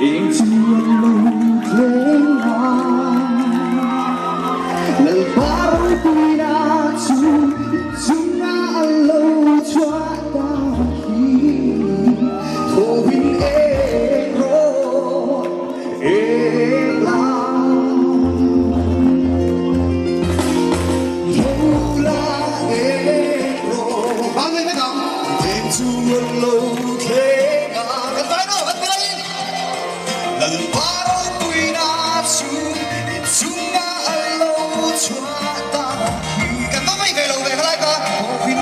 Yên chuan lung theng lal parang tuina chung na alo chua ta hi thovin ro la thola ro bao nhiêu mấy cậu yên chuan lung theng cái tay nó bật tay lal parang tuina chung na alo chua ta hi cái tóc mấy cây lâu về lại ta thovin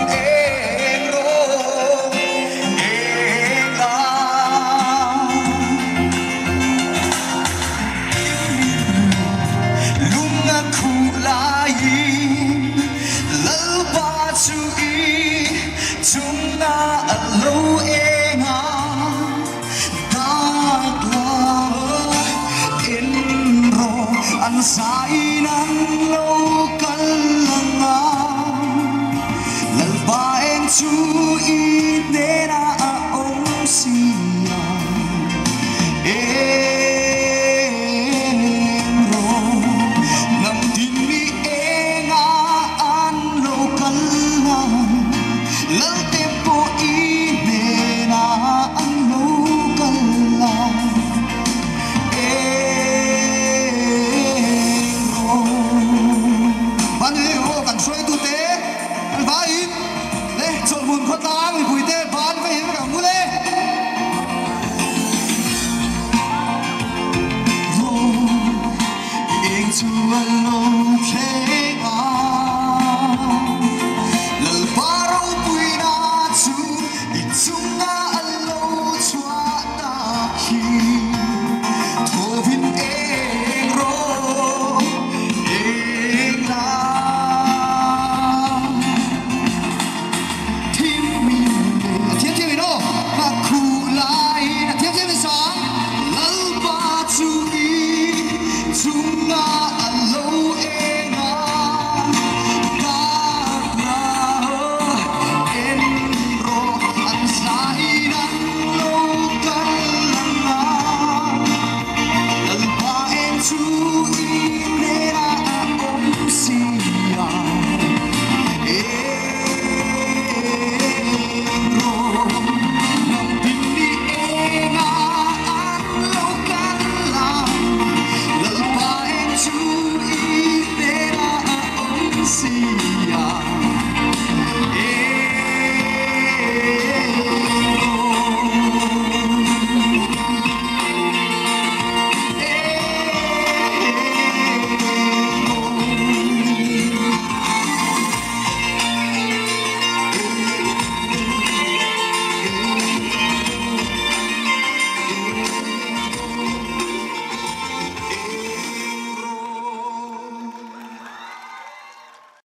chúng ta lâu em in ro an sai nan lâu căn langa lal ba em chú ý để na ông sia em ro nam tin mi em an lâu căn lal tempo ine na ang lokala ero baneo kan suai tu te al vai le chol mun kho tang bui te ban vai ka mu le ro eng chu alo thega lal parang tuina chung na alo chua ta hi